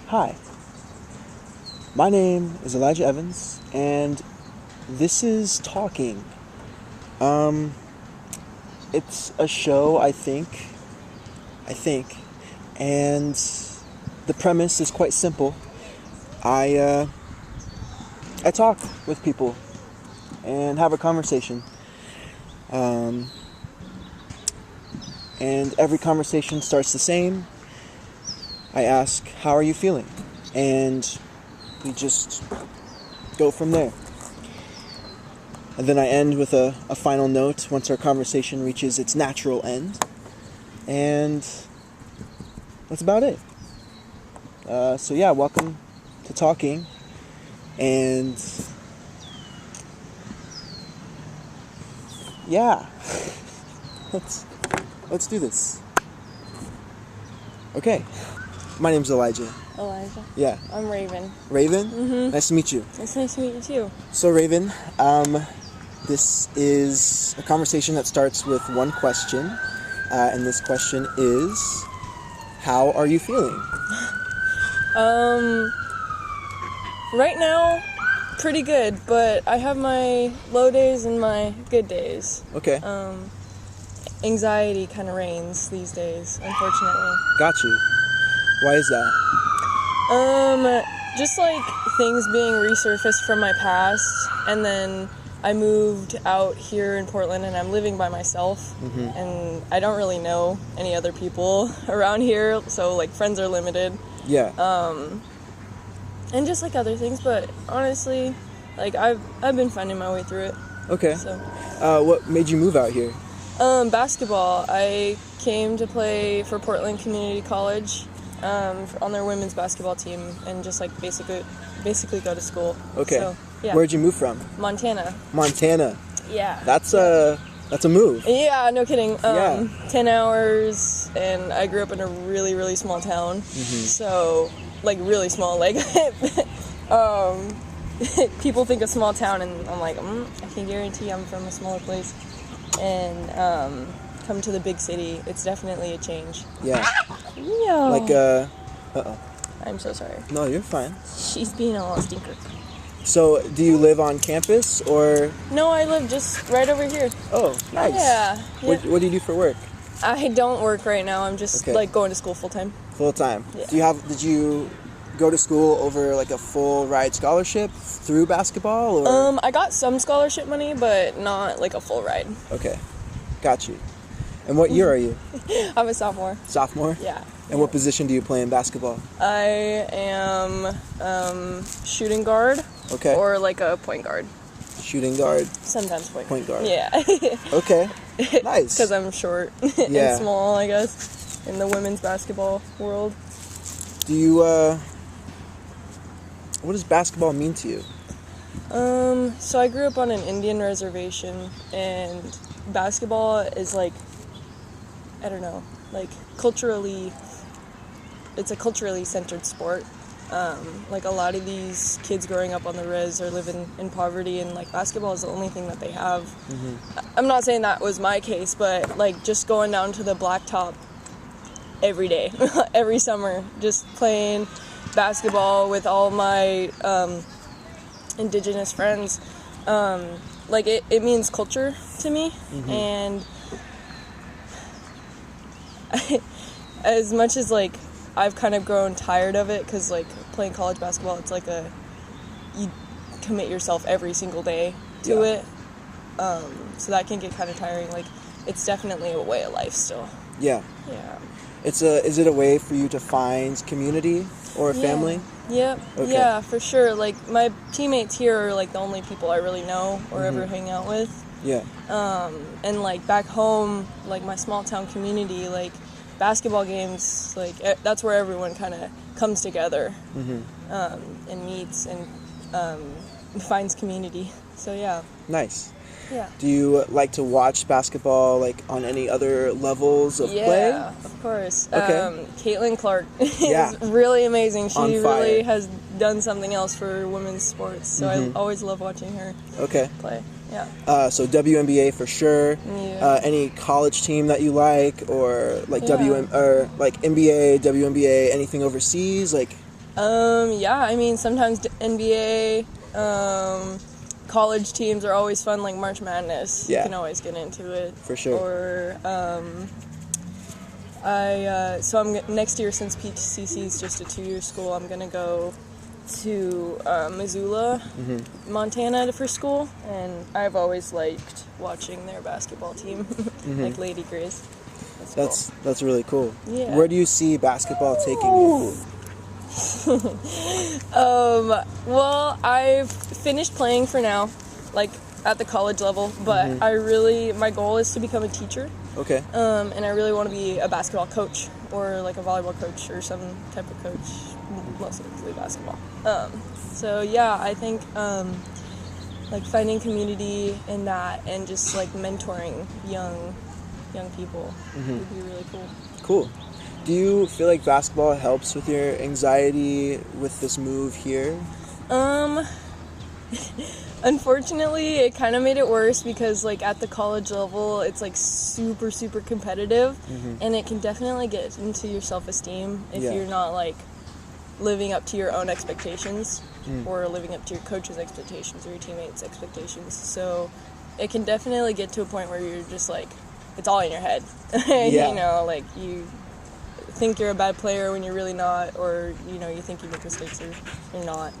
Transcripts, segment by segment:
Hi, my name is Elijah Evans, and this is Talking. It's a show, I think, and the premise is quite simple. I talk with people and have a conversation, and every conversation starts the same. I ask, how are you feeling? And we just go from there. And then I end with a final note once our conversation reaches its natural end. And that's about it. So yeah, welcome to Talking. And yeah, let's do this. Okay. My name's Elijah. Elijah? Yeah. I'm Raven. Raven? Mm-hmm. Nice to meet you. It's nice to meet you too. So Raven, this is a conversation that starts with one question, and this question is, how are you feeling? Right now, pretty good, but I have my low days and my good days. Okay. Anxiety kind of reigns these days, unfortunately. Got you. Why is that? Just like things being resurfaced from my past, and then I moved out here in Portland and I'm living by myself, and I don't really know any other people around here, so like friends are limited. Yeah. And just like other things, but honestly, like I've been finding my way through it. Okay. So. What made you move out here? Basketball. I came to play for Portland Community College on their women's basketball team, and just like basically go to school. Okay. So, yeah. Where'd you move from? Montana. Montana. Yeah. That's a move. Yeah, no kidding. Yeah. 10 hours, and I grew up in a really, really small town. So, like, really small. Like, people think a small town, and I'm like, I can guarantee I'm from a smaller place. And come to the big city, it's definitely a change. Yeah. Yeah. Like, uh-oh. I'm so sorry. No, you're fine. She's being a little stinker. So, do you live on campus, or? No, I live just right over here. Oh, nice. Yeah. What do you do for work? I don't work right now. I'm just like going to school full time. Full time. Yeah. Did you go to school over like a full ride scholarship through basketball, or? I got some scholarship money, but not like a full ride. Okay. Got you. And what year are you? I'm a sophomore. Sophomore? Yeah. And what position do you play in basketball? I am shooting guard. Okay. Or like a point guard. Shooting guard. Sometimes Point guard. Yeah. Okay. Nice. Because I'm short and small, I guess, in the women's basketball world. Do you, what does basketball mean to you? So I grew up on an Indian reservation, and basketball is like, I don't know, like it's a culturally centered sport. Like a lot of these kids growing up on the res are living in poverty, and like basketball is the only thing that they have. I'm not saying that was my case, but like just going down to the blacktop every day, every summer, just playing basketball with all my indigenous friends, like it means culture to me. And as much as like I've kind of grown tired of it, because like playing college basketball, it's like you commit yourself every single day to it, so that can get kind of tiring. Like it's definitely a way of life still. Yeah. Is it a way for you to find community, or family? Yep. Okay. Yeah, for sure. Like, my teammates here are, like, the only people I really know or ever hang out with. Yeah. And, like, back home, like, my small town community, like, basketball games, like, that's where everyone kind of comes together and meets and finds community. So, yeah. Nice. Yeah. Do you like to watch basketball, like, on any other levels of play? Yeah, of course. Okay. Caitlin Clark Yeah. is really amazing. She On fire. really has done something else for women's sports, so I always love watching her Okay. play. Yeah. So WNBA for sure. Yeah. Any college team that you like, or like Yeah. or like NBA, WNBA, anything overseas? Like, Yeah, I mean, sometimes NBA, college teams are always fun, like March Madness. Yeah. You can always get into it. For sure. Or, next year, since PCC is just a 2-year school, I'm going to go to Missoula, Montana for school, and I've always liked watching their basketball team, like Lady Grace. that's really cool. Yeah. Where do you see basketball taking you? Well, I've finished playing for now, like at the college level, but my goal is to become a teacher. Okay. And I really want to be a basketball coach or like a volleyball coach or some type of coach, mostly basketball. So yeah, I think like finding community in that and just like mentoring young people would be really cool. Cool. Do you feel like basketball helps with your anxiety with this move here? Unfortunately, it kind of made it worse because, like, at the college level, it's, like, super, super competitive, and it can definitely get into your self-esteem if you're not, like, living up to your own expectations or living up to your coach's expectations or your teammates' expectations. So it can definitely get to a point where you're just, like, it's all in your head. Yeah. You know, like, you think you're a bad player when you're really not, or, you know, you think you make mistakes or you're not.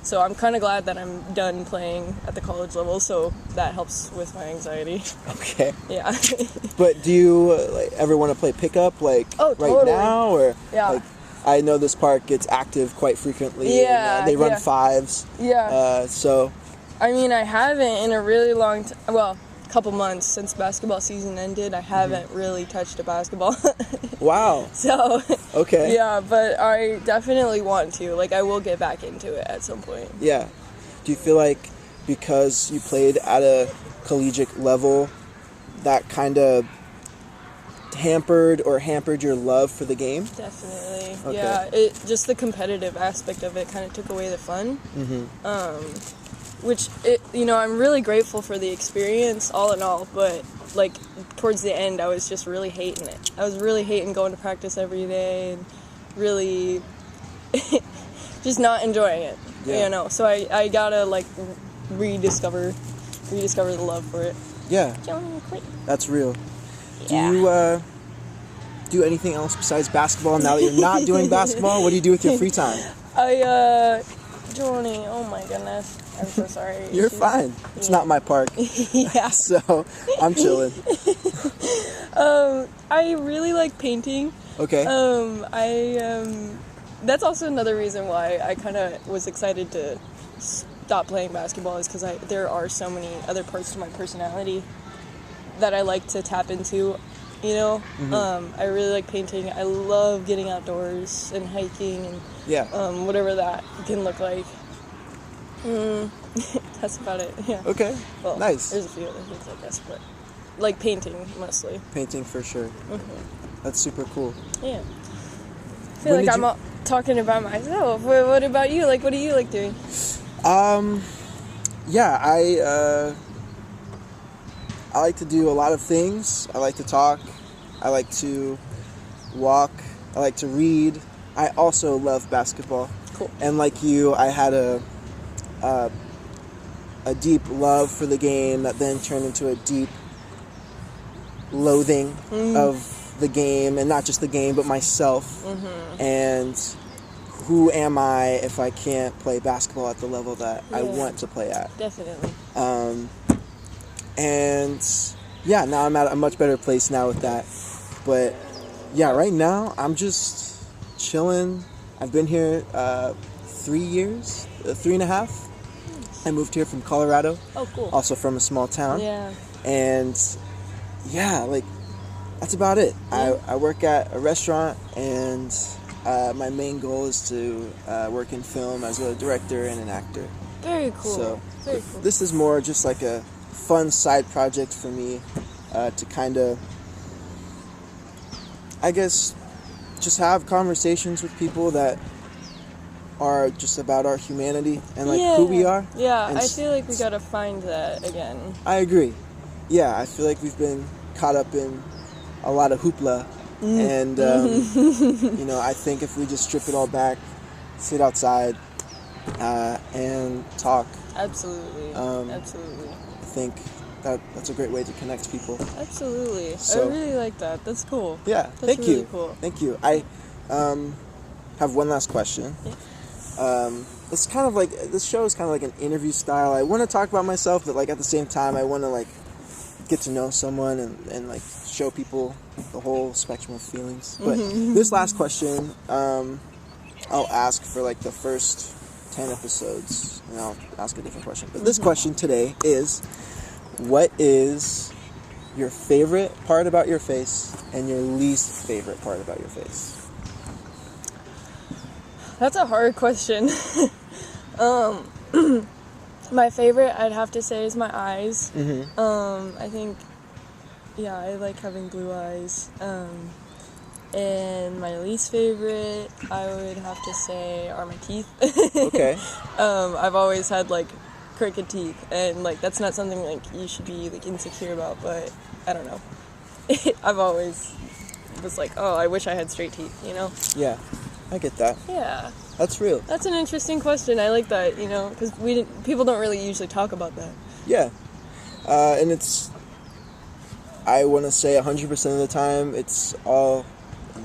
So I'm kind of glad that I'm done playing at the college level, so that helps with my anxiety. Okay. Yeah. But do you ever want to play pickup, like right totally. now, or Yeah. like I know this park gets active quite frequently. Yeah, and, they run yeah. fives. Yeah. So. I mean, I haven't in a really long time. Well, couple months since basketball season ended. I haven't really touched a basketball. Wow. So. Okay. Yeah, but I definitely want to. Like, I will get back into it at some point. Yeah. Do you feel like because you played at a collegiate level, that kind of hampered your love for the game? Definitely. Okay. Yeah. Just the competitive aspect of it kind of took away the fun. Which, I'm really grateful for the experience, all in all, but, like, towards the end, I was just really hating it. I was really hating going to practice every day and really just not enjoying it, So I gotta, like, rediscover the love for it. Yeah. That's real. Yeah. Do you do anything else besides basketball now that you're not doing basketball? What do you do with your free time? Johnny, oh my goodness. I'm so sorry. You're fine. It's not my park. Yeah. So, I'm chilling. I really like painting. Okay. That's also another reason why I kind of was excited to stop playing basketball is because there are so many other parts to my personality that I like to tap into, I really like painting. I love getting outdoors and hiking and whatever that can look like. That's about it. Yeah. Okay. Well, nice. There's a few other things, I guess, but like painting mostly. Painting for sure. That's super cool. Yeah. I feel like I'm talking about myself. What about you? Like, what do you like doing? Yeah, I like to do a lot of things. I like to talk. I like to walk. I like to read. I also love basketball. Cool. And like you, I had a deep love for the game that then turned into a deep loathing of the game, and not just the game, but myself. And who am I if I can't play basketball at the level that I want to play at? Definitely. And yeah, now I'm at a much better place now with that. But yeah, right now I'm just chilling. I've been here 3 years, 3.5. I moved here from Colorado. Oh, cool. Also from a small town. Yeah. And yeah, like that's about it. Yeah. I work at a restaurant, and my main goal is to work in film as a director and an actor. Very cool. So Very cool. this is more just like a fun side project for me to kind of, I guess, just have conversations with people that are just about our humanity and like who we are. Yeah, And I feel like we gotta find that again. I agree. Yeah, I feel like we've been caught up in a lot of hoopla, and you know, I think if we just strip it all back, sit outside, and talk, Absolutely. Absolutely. I think that's a great way to connect people. Absolutely. So- I really like that. That's cool. Yeah, That's thank really you. cool. Thank you. I have one last question. It's kind of like, this show is kind of like an interview style. I want to talk about myself, but like at the same time, I want to like get to know someone and like show people the whole spectrum of feelings. But this last question, I'll ask for like the first 10 episodes, and I'll ask a different question. But this question today is, what is your favorite part about your face and your least favorite part about your face? That's a hard question. My favorite, I'd have to say, is my eyes. I think, yeah, I like having blue eyes. And my least favorite, I would have to say, are my teeth. Okay. I've always had like crooked teeth, and like that's not something like you should be like insecure about, but I don't know. I've always was like, oh, I wish I had straight teeth, you know? Yeah, I get that. Yeah. That's real. That's an interesting question. I like that, you know, because people don't really usually talk about that. Yeah. And it's, I want to say 100% of the time, it's all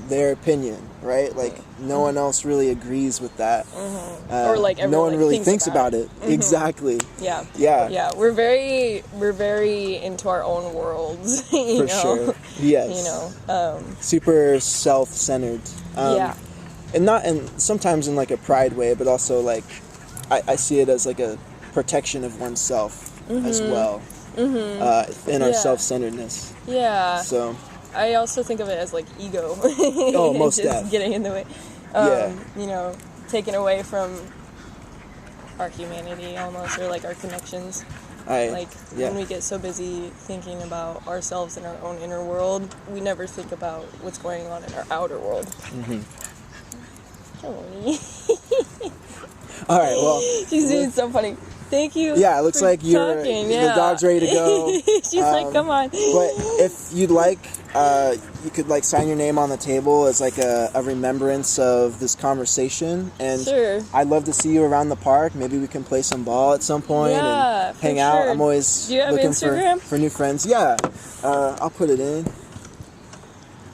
their opinion, right? Like, no one else really agrees with that. Or like everyone no one like, really thinks about it. Exactly. Yeah. Yeah. Yeah. We're very into our own worlds. You For know? sure. Yes. You know. Super self-centered. Yeah. And sometimes in like a pride way, but also like, I see it as like a protection of oneself as well. In our Yeah. self-centeredness. Yeah. So, I also think of it as like ego. Oh, most just def. getting in the way. Yeah. You know, taken away from our humanity almost, or like our connections. Like when we get so busy thinking about ourselves and our own inner world, we never think about what's going on in our outer world. Joni. All right, well. She's doing so funny. Thank you. Yeah, it looks for like talking. the dog's ready to go. She's like, come on. But if you'd like, you could like sign your name on the table as like a remembrance of this conversation. And Sure. I'd love to see you around the park. Maybe we can play some ball at some point Yeah, and for hang out. sure. I'm always Do you have looking Instagram? for new friends. Yeah, I'll put it in.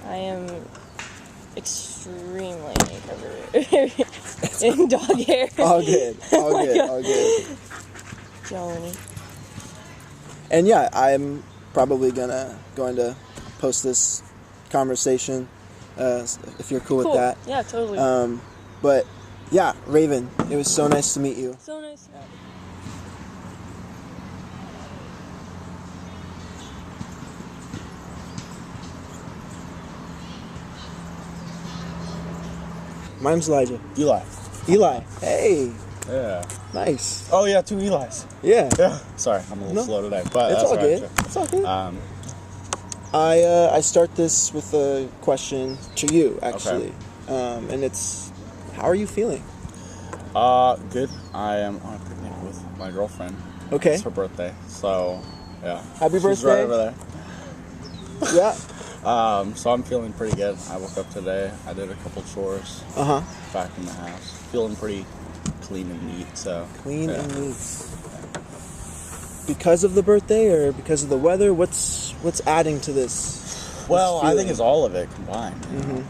I am extremely covered in dog hair. All good. All my good. God. All good. Joni. And yeah, I'm probably going to post this conversation if you're cool Cool. with that. Yeah, totally. But yeah, Raven, it was so nice to meet you. So nice. My name's Elijah. Eli. Eli. Hey. Yeah. Nice. Oh yeah, 2 Eli's. Yeah. Yeah. Sorry, I'm a little No. slow today, but It's that's all all right. good. It's all good. Um, I start this with a question to you, actually. And it's, how are you feeling? good. I am on a picnic with my girlfriend. Okay. It's her birthday, so yeah. Happy She's birthday. right over there. Yeah. So I'm feeling pretty good. I woke up today. I did a couple chores Uh-huh. back in the house. Feeling pretty clean and neat. So Clean yeah. and neat. Because of the birthday or because of the weather? What's adding to this? Well, I think feeling? it's all of it combined. You know?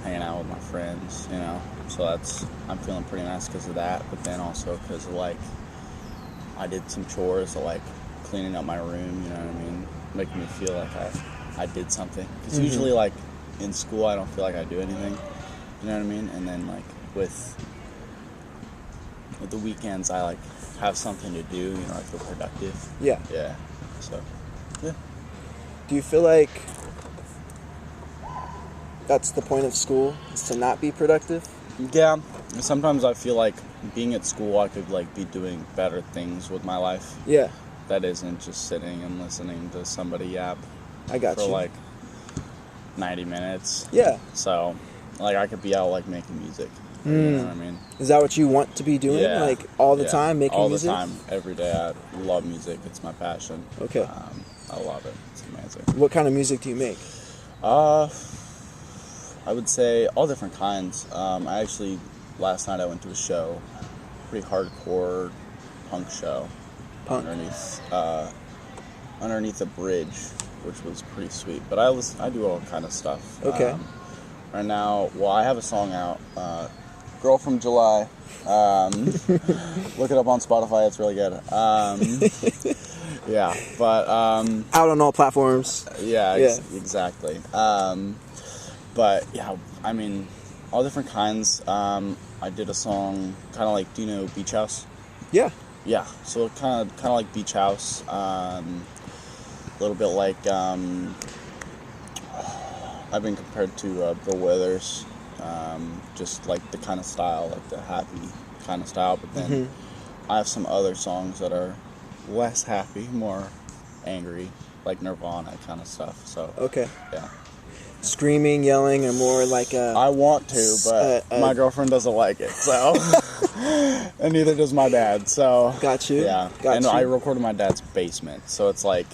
Hanging out with my friends, you know. So I'm feeling pretty nice because of that. But then also because of like, I did some chores, like cleaning up my room. You know what I mean? Making me feel like I did something. Because usually like in school I don't feel like I do anything. You know what I mean? And then like with the weekends, I like have something to do. You know, I feel productive. Yeah. Yeah. So, yeah. Do you feel like that's the point of school, is to not be productive? Yeah. Sometimes I feel like being at school, I could like be doing better things with my life. Yeah, That isn't just sitting and listening to somebody yap I got for you. like 90 minutes. Yeah. So, like, I could be out like making music. You know what I mean? Is that what you want to be doing? Yeah. Like all the Yeah. time, making all music? the time, every day. I love music. It's my passion. Okay. I love it. It's amazing. What kind of music do you make? I would say all different kinds. I actually last night I went to a show, pretty hardcore punk show, Punk. underneath a bridge, which was pretty sweet. But I do all kind of stuff. Okay. Right now, well, I have a song out, "Girl from July." Look it up on Spotify; it's really good. Yeah, but Out on all platforms. yeah, Yeah. exactly. But yeah, I mean, all different kinds. I did a song kind of like, do you know Beach House? Yeah. Yeah, so kind of like Beach House. A little bit like I've been compared to Bill Withers. Just like the kind of style, like the happy kind of style. But then I have some other songs that are less happy, more angry, like Nirvana kind of stuff. So Okay. yeah. Screaming, yelling, or more like I want to, but my girlfriend doesn't like it, so and neither does my dad. So Got you. yeah, Got and you. I record in my dad's basement, so it's like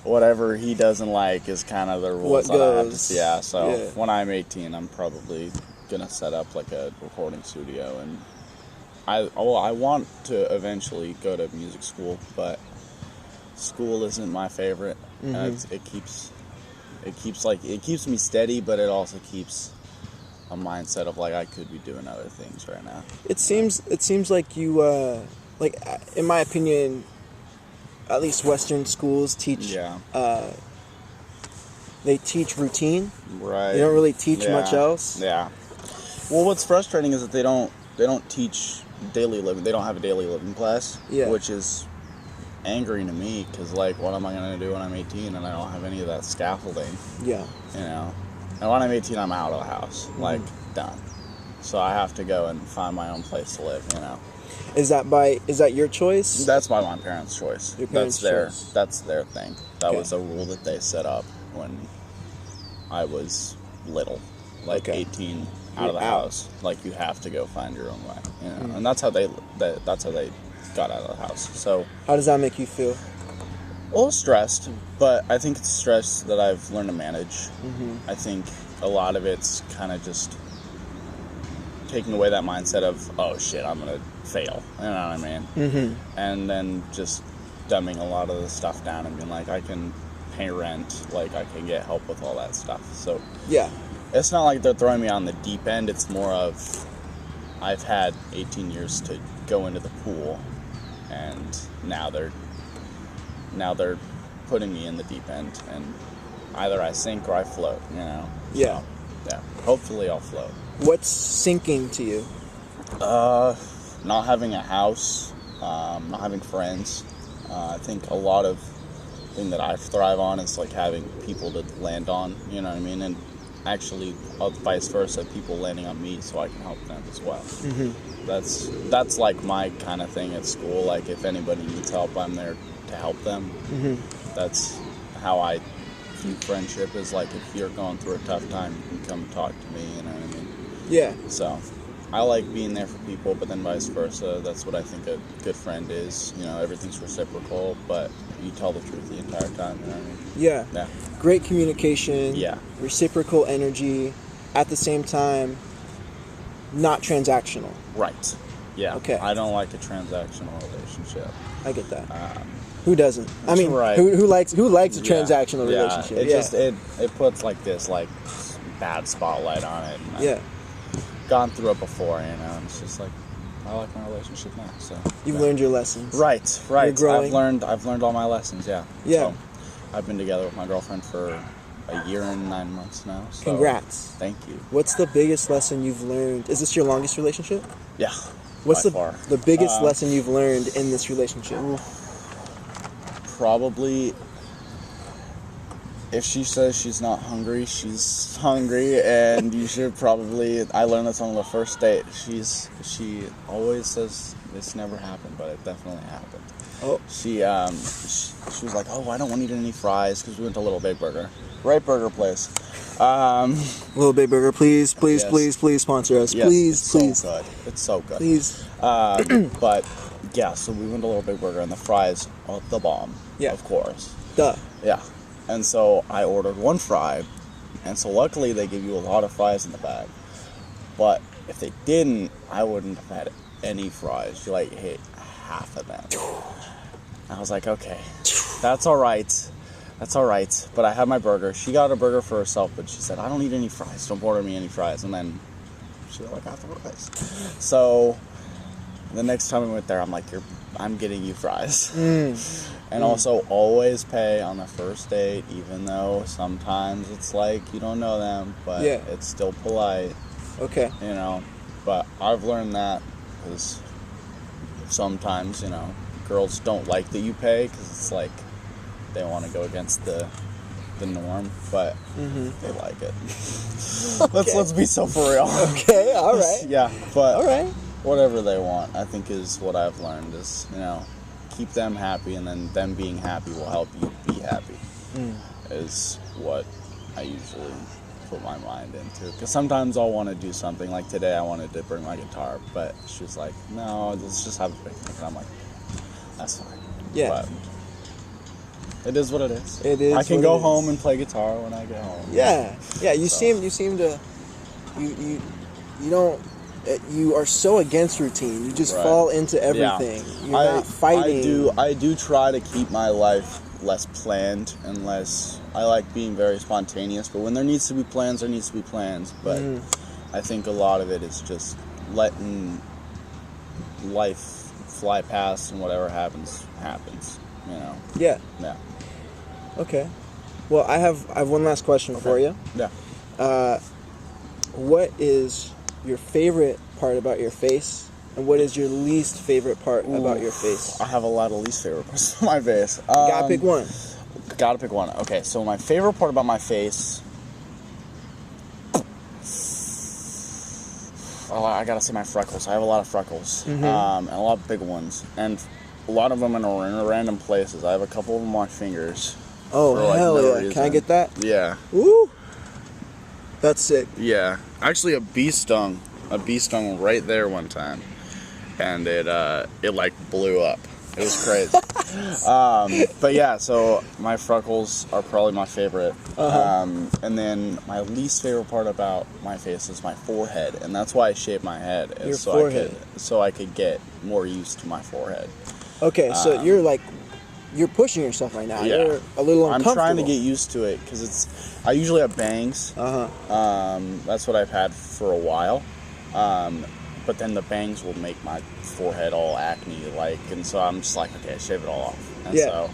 whatever he doesn't like is kind of the rules What that I have goes. to. Yeah, so Yeah. when I'm 18, I'm probably gonna set up like a recording studio, and I want to eventually go to music school, but school isn't my favorite. And it keeps me steady, but it also keeps a mindset of like I could be doing other things right now. It seems like you like, in my opinion, at least Western schools teach. Yeah. They teach routine. Right. They don't really teach much else. Yeah. Well, what's frustrating is that they don't teach daily living. They don't have a daily living class. Yeah. Which is angering to me, because like, what am I gonna do when I'm 18 and I don't have any of that scaffolding? Yeah. You know. And when I'm 18, I'm out of the house, like done. So I have to go and find my own place to live. You know. Is that your choice? That's by my parents' choice. Your parents' choice. That's their thing. That Okay. was a rule that they set up when I was little, like Okay. 18, out of the You're out. house. Like you have to go find your own way, you know. And that's how they got out of the house. So How does that make you feel? a little stressed, but I think it's stress that I've learned to manage. I think a lot of it's kind of just taking away that mindset of, oh shit, I'm gonna fail. You know what I mean? And then just dumbing a lot of the stuff down and being like, I can pay rent, like I can get help with all that stuff. So Yeah. it's not like they're throwing me on the deep end. It's more of I've had 18 years to go into the pool, and now they're putting me in the deep end, and either I sink or I float. You know. Yeah. So, yeah. Hopefully, I'll float. What's sinking to you? Not having a house, not having friends. I think a lot of thing that I thrive on is like having people to land on. You know what I mean? And actually, vice versa, people landing on me so I can help them as well. That's like my kind of thing at school. Like if anybody needs help, I'm there to help them. That's how I view friendship, is like if you're going through a tough time, you can come talk to me. You know what I mean? Yeah. So I like being there for people, but then vice versa. That's what I think a good friend is. You know, everything's reciprocal, but you tell the truth the entire time. You know what I mean? Yeah. Yeah. Great communication. Yeah. Reciprocal energy. At the same time, not transactional. Right. Yeah. Okay. I don't like a transactional relationship. I get that. Who doesn't? I mean, Right. who likes a Yeah. transactional relationship? It just it puts like this like bad spotlight on it. And Yeah. I've gone through it before, you know, and it's just like I like my relationship now. So You've yeah. learned your lessons. Right. You're growing. I've learned all my lessons. Yeah. Yeah. So, I've been together with my girlfriend for a year and 9 months now. So Congrats. Thank you. What's the biggest lesson you've learned? Is this your longest relationship? Yeah. What's by far. the biggest lesson you've learned in this relationship? Probably, if she says she's not hungry, she's hungry, and you should probably. I learned this on the first date. She always says this never happened, but it definitely happened. Oh. She was like, oh, I don't want to eat any fries because we went to Little Big Burger, right burger place. Little Big Burger, please, please, Yes. please, please sponsor us. Yes, Please, it's please, so good. It's so good. please. But yeah, so we went to Little Big Burger, and the fries are the bomb. Yeah. Of course. Duh. Yeah. And so I ordered one fry, and so luckily they give you a lot of fries in the bag. But if they didn't, I wouldn't have had any fries. You like hit half of them. I was like, okay, that's all right. That's all right. But I had my burger. She got a burger for herself, but she said, I don't eat any fries. Don't order me any fries. And then she got like half the fries. So the next time we went there, I'm like, I'm getting you fries. And also always pay on the first date, even though sometimes it's like you don't know them, but Yeah. it's still polite, Okay. you know. But I've learned that because sometimes, you know, girls don't like that you pay because it's like they want to go against the norm, but they like it. Let's be so for real. Okay. All right. Yeah, but All right. whatever they want, I think is what I've learned is, you know, keep them happy, and then them being happy will help you be happy, is what I usually put my mind into. Because sometimes I'll want to do something, like today I wanted to bring my guitar, but she was like, no, let's just have a picnic. And I'm like, that's fine. Yeah. But it is what it is. It is I can what go it is. home and play guitar when I get home. Yeah. Yeah. You So. seem to. You don't. You are so against routine. You just Right. fall into Yeah. everything. You're not fighting. I do try to keep my life less planned, unless I like being very spontaneous. But when there needs to be plans, there needs to be plans. But I think a lot of it is just letting life fly past, and whatever happens, happens. You know? Yeah. Yeah. Okay. Well, I have one last question for you. Yeah. What is your favorite part about your face, and what is your least favorite part about your face? I have a lot of least favorite parts of my face. You gotta pick one. Gotta pick one. Okay, so my favorite part about my face. Oh, I gotta say my freckles. I have a lot of freckles, and a lot of big ones, and a lot of them in random places. I have a couple of them on my fingers. Oh, for, like, hell no yeah. Can I reason. get that? Yeah, Ooh. That's sick. yeah. Actually, a bee stung right there one time, and it like blew up. It was crazy. But yeah, so my freckles are probably my favorite. And then my least favorite part about my face is my forehead, and that's why I shaved my head. Your forehead. So I could get more used to my forehead. Okay, so you're pushing yourself right now. Yeah. You're a little I'm uncomfortable. trying to get used to it because I usually have bangs. That's what I've had for a while. But then the bangs will make my forehead all acne-like, and so I'm just like, okay, shave it all off. And so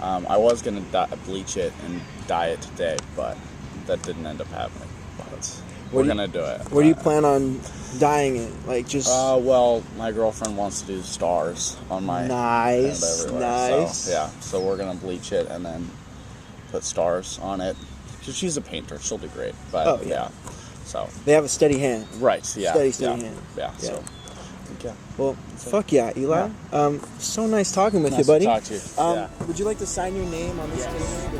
I was going to bleach it and dye it today, but that didn't end up happening. But we're going to do it. Where do you plan on dyeing it? Like just Well, my girlfriend wants to do stars on my nice, head everywhere. nice. So, yeah, so we're going to bleach it and then put stars on it. She's a painter. She'll do great. But, Oh, yeah. So, They have a steady hand. right, yeah. Steady yeah, hand. Yeah, Yeah. so, yeah. Well, fuck yeah, Eli. So nice talking with Nice you, buddy. to talk to you. Yeah. Would you like to sign your name on this table?